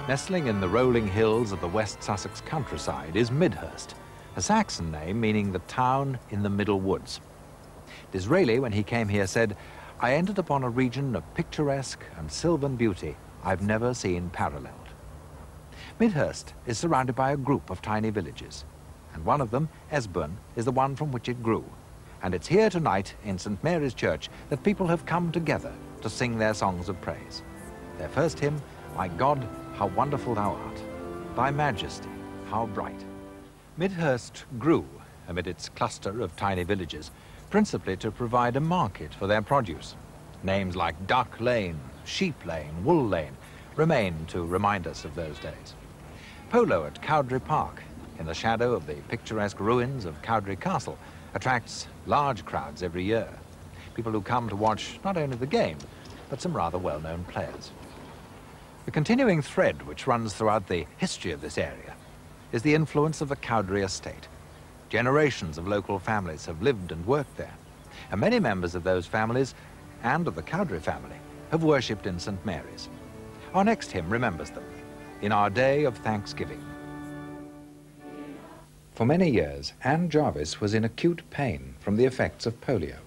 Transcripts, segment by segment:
Nestling in the rolling hills of the West Sussex countryside is Midhurst, a Saxon name meaning the town in the middle woods. Disraeli, when he came here, said, "I entered upon a region of picturesque and sylvan beauty I've never seen paralleled." Midhurst is surrounded by a group of tiny villages, and one of them, Easebourne, is the one from which it grew. And it's here tonight in St. Mary's Church that people have come together to sing their songs of praise. Their first hymn, "My God, how wonderful thou art, thy majesty, how bright." Midhurst grew amid its cluster of tiny villages, principally to provide a market for their produce. Names like Duck Lane, Sheep Lane, Wool Lane remain to remind us of those days. Polo at Cowdray Park, in the shadow of the picturesque ruins of Cowdray Castle, attracts large crowds every year. People who come to watch not only the game, but some rather well-known players. The continuing thread which runs throughout the history of this area is the influence of the Cowdray estate. Generations of local families have lived and worked there, and many members of those families and of the Cowdray family have worshipped in St. Mary's. Our next hymn remembers them, "In Our Day of Thanksgiving." For many years, Ann Jarvis was in acute pain from the effects of polio.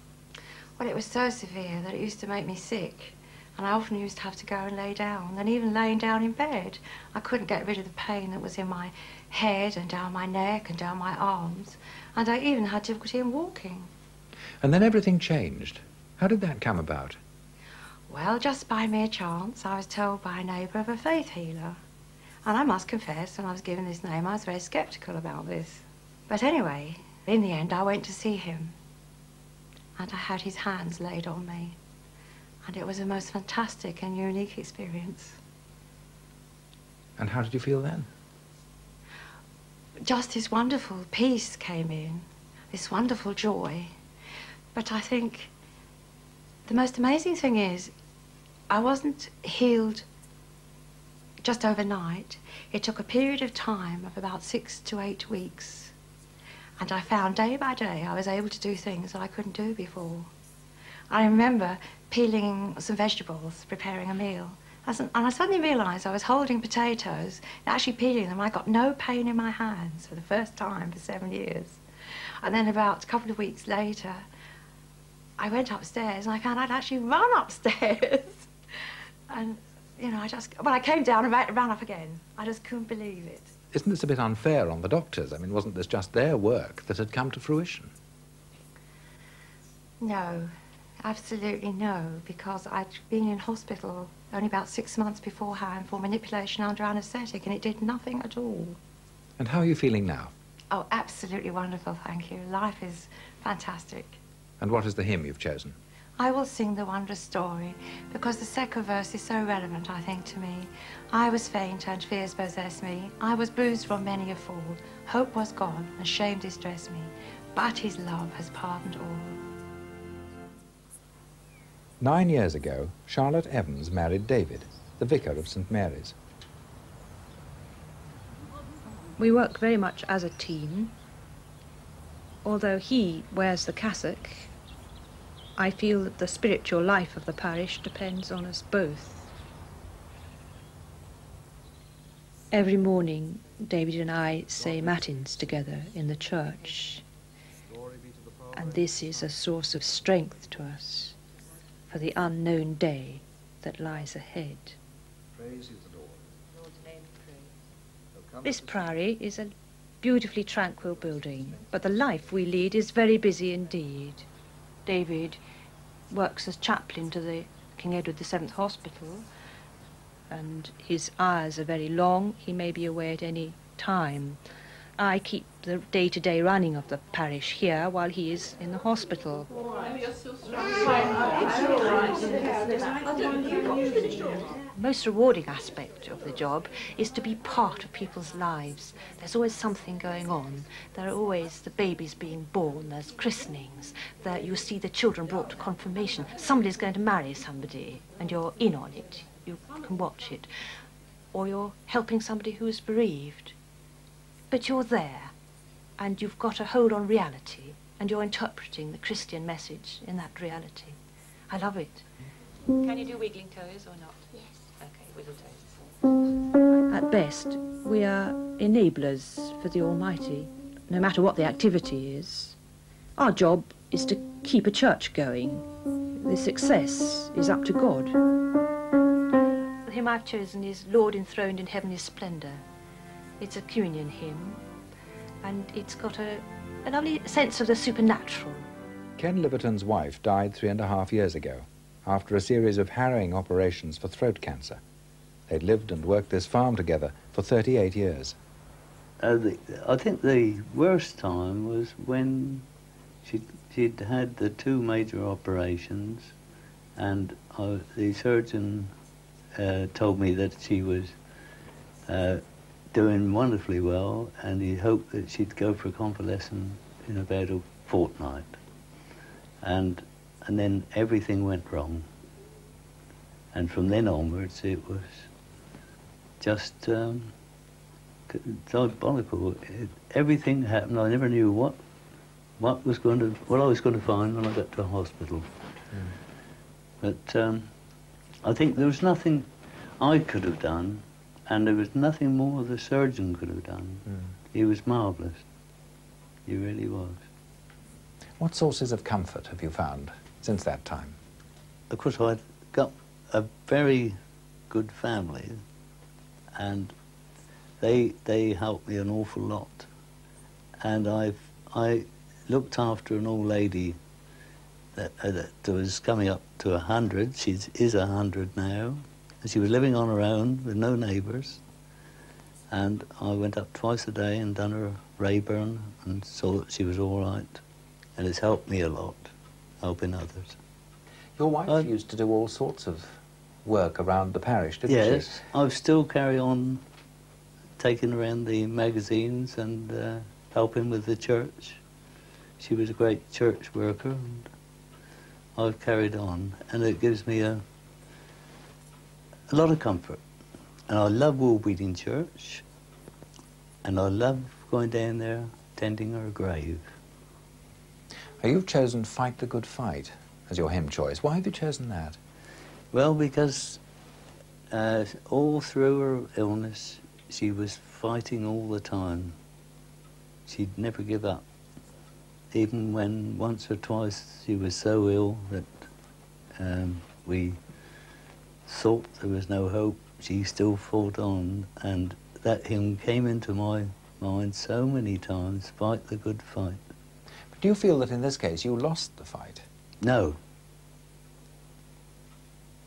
Well, it was so severe that it used to make me sick, and I often used to have to go and lay down, and even laying down in bed, I couldn't get rid of the pain that was in my head and down my neck and down my arms, and I even had difficulty in walking. And then everything changed. How did that come about? Well, just by mere chance, I was told by a neighbour of a faith healer. And I must confess, when I was given this name, I was very sceptical about this. But anyway, in the end, I went to see him. And I had his hands laid on me. And it was a most fantastic and unique experience. And how did you feel then? Just this wonderful peace came in, this wonderful joy. But I think the most amazing thing is, I wasn't healed just overnight. It took a period of time of about 6 to 8 weeks. And I found day by day I was able to do things that I couldn't do before. I remember peeling some vegetables, preparing a meal. And I suddenly realised I was holding potatoes, and actually peeling them. I got no pain in my hands for the first time for 7 years. And then about a couple of weeks later, I went upstairs and I found I'd actually run upstairs. And, you know, I came down and ran up again. I just couldn't believe it. Isn't this a bit unfair on the doctors? I mean, wasn't this just their work that had come to fruition? No, absolutely no, because I'd been in hospital only about 6 months beforehand for manipulation under anaesthetic, and it did nothing at all. And how are you feeling now? Oh, absolutely wonderful, thank you. Life is fantastic. And what is the hymn you've chosen? I will sing the wondrous story, because the second verse is so relevant, I think, to me. I was faint and fears possessed me. I was bruised from many a fall. Hope was gone and shame distressed me. But his love has pardoned all. 9 years ago, Charlotte Evans married David, the vicar of St. Mary's. We work very much as a team. Although he wears the cassock, I feel that the spiritual life of the parish depends on us both. Every morning, David and I say matins together in the church, and this is a source of strength to us for the unknown day that lies ahead. Praise you, the Lord. Lord's name praise. This priory is a beautifully tranquil building, but the life we lead is very busy indeed. David works as chaplain to the King Edward VII Hospital, and his hours are very long. He may be away at any time. I keep the day-to-day running of the parish here while he is in the hospital. The most rewarding aspect of the job is to be part of people's lives. There's always something going on. There are always the babies being born, there's christenings, you see the children brought to confirmation. Somebody's going to marry somebody and you're in on it. You can watch it. Or you're helping somebody who is bereaved. But you're there, and you've got a hold on reality, and you're interpreting the Christian message in that reality. I love it. Can you do wiggling toes or not? Yes. Okay, wiggle toes. best, we are enablers for the Almighty, no matter what the activity is. Our job is to keep a church going. The success is up to God. The hymn I've chosen is Lord Enthroned in Heavenly Splendour. It's a communion hymn, and it's got a lovely sense of the supernatural. Ken Liverton's wife died 3.5 years ago after a series of harrowing operations for throat cancer. They'd lived and worked this farm together for 38 years. I think the worst time was when she'd had the 2 major operations, and the surgeon told me that she was doing wonderfully well, and he hoped that she'd go for convalescence in about a fortnight. And then everything went wrong. And from then onwards, it was just diabolical. Everything happened. I never knew what I was going to find when I got to a hospital. But I think there was nothing I could have done, and there was nothing more the surgeon could have done. He was marvellous. He really was. What sources of comfort have you found since that time? Of course, I'd got a very good family, and they helped me an awful lot. And I looked after an old lady that was coming up to 100. She is 100 now. And she was living on her own with no neighbours. And I went up twice a day and done her Rayburn and saw that she was all right. And it's helped me a lot, helping others. Your wife used to do all sorts of work around the parish, didn't she? Yes, I still carry on taking around the magazines and helping with the church. She was a great church worker, and I've carried on, and it gives me a lot of comfort. And I love Woolbeating Church, and I love going down there, tending her grave. You've chosen Fight the Good Fight as your hymn choice. Why have you chosen that? Well, because all through her illness, she was fighting all the time. She'd never give up. Even when once or twice she was so ill that we thought there was no hope, she still fought on. And that hymn came into my mind so many times, Fight the Good Fight. But do you feel that in this case you lost the fight? No.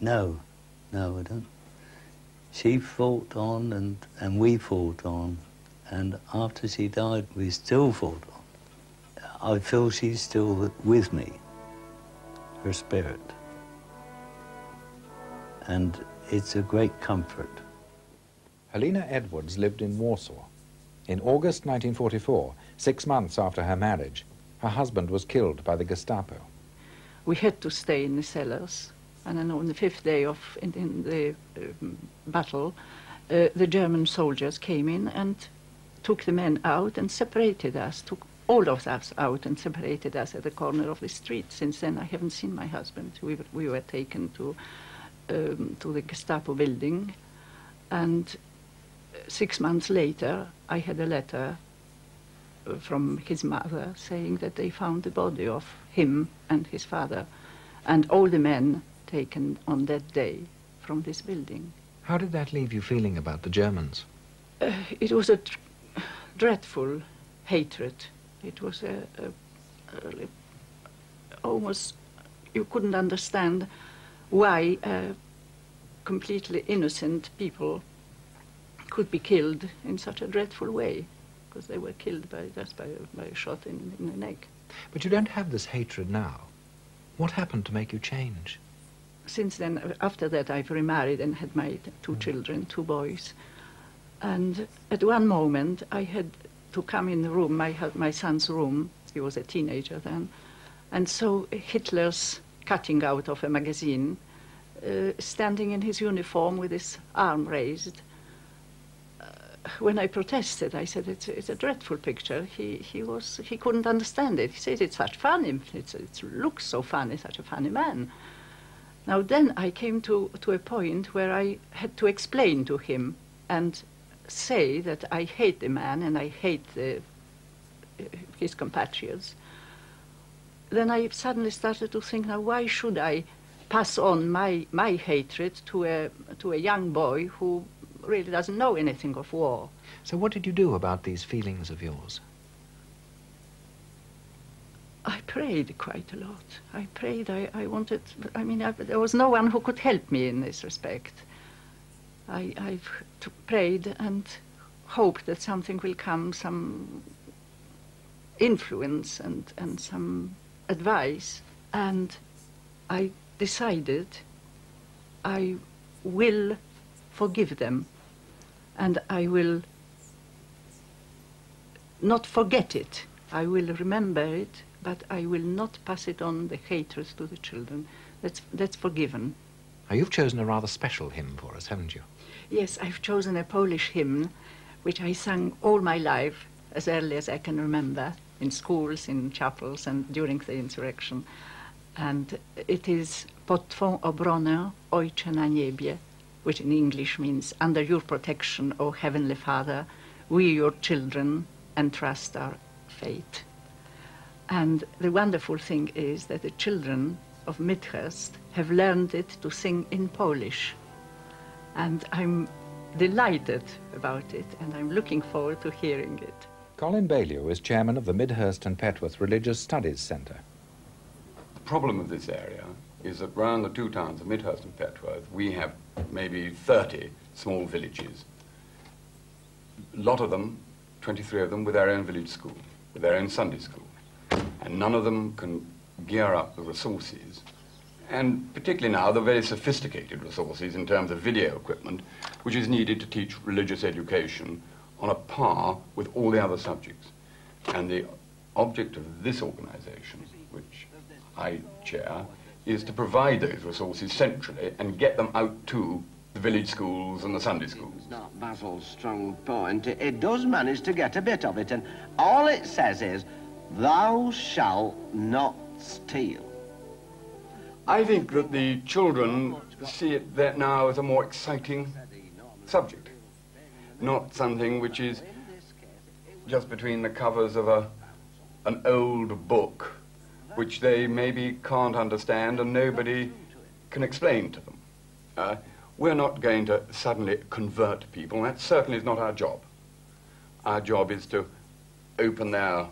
No, I don't. She fought on, and we fought on, and after she died, we still fought on. I feel she's still with me, her spirit, and it's a great comfort. Helena Edwards lived in Warsaw. In August 1944, 6 months after her marriage, her husband was killed by the Gestapo. We had to stay in the cellars. And then on the 5th day in the battle, the German soldiers came in and took the men out and separated us, took all of us out and separated us at the corner of the street. Since then, I haven't seen my husband. We were taken to the Gestapo building, and 6 months later, I had a letter from his mother saying that they found the body of him and his father and all the men taken on that day from this building. How did that leave you feeling about the Germans? It was a dreadful hatred. It was almost, you couldn't understand why completely innocent people could be killed in such a dreadful way, because they were killed just by a shot in the neck. But you don't have this hatred now. What happened to make you change? Since then, after that, I've remarried and had my 2 children, 2 boys. And at one moment, I had to come in the room, my son's room. He was a teenager then. And so Hitler's cutting out of a magazine, standing in his uniform with his arm raised. When I protested, I said, it's a dreadful picture. He couldn't understand it. He said, it's such funny, it looks so funny, such a funny man. Now then I came to a point where I had to explain to him, and say that I hate the man and I hate his compatriots, then I suddenly started to think, now why should I pass on my hatred to a young boy who really doesn't know anything of war? So what did you do about these feelings of yours? I prayed quite a lot. I prayed, I wanted, I mean, there was no one who could help me in this respect. I prayed and hoped that something will come, some influence and some advice. And I decided I will forgive them and I will not forget it. I will remember it, but I will not pass it on, the hatred, to the children. That's forgiven. Now, you've chosen a rather special hymn for us, haven't you? Yes, I've chosen a Polish hymn, which I sang all my life, as early as I can remember, in schools, in chapels, and during the insurrection. And it is Pod Twą obronę, Ojcze na niebie, which in English means, under your protection, O Heavenly Father, we, your children, entrust our fate. And the wonderful thing is that the children of Midhurst have learned it to sing in Polish. And I'm delighted about it, and I'm looking forward to hearing it. Colin Balliol is chairman of the Midhurst and Petworth Religious Studies Centre. The problem of this area is that around the two towns of Midhurst and Petworth, we have maybe 30 small villages. A lot of them, 23 of them, with their own village school, with their own Sunday school. And none of them can gear up the resources, and particularly now the very sophisticated resources in terms of video equipment, which is needed to teach religious education on a par with all the other subjects. And the object of this organization, which I chair, is to provide those resources centrally and get them out to the village schools and the Sunday schools. It's not Basil's strong point. It does manage to get a bit of it, and all it says is, thou shalt not steal. I think that the children see it that now as a more exciting subject, not something which is just between the covers of an old book which they maybe can't understand and nobody can explain to them. We're not going to suddenly convert people. That certainly is not our job. Our job is to open their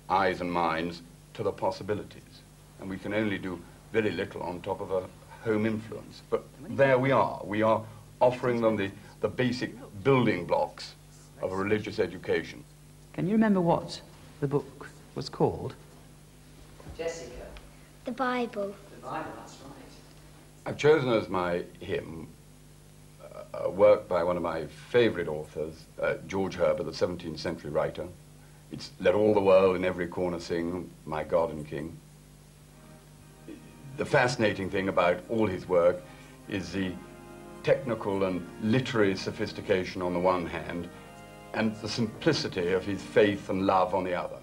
eyes and minds to the possibilities. And we can only do very little on top of a home influence. But there we are. We are offering them the basic building blocks of a religious education. Can you remember what the book was called? Jessica. The Bible. The Bible, that's right. I've chosen as my hymn a work by one of my favorite authors, George Herbert, the 17th century writer. It's Let All the World in Every Corner Sing, My God and King. The fascinating thing about all his work is the technical and literary sophistication on the one hand, and the simplicity of his faith and love on the other.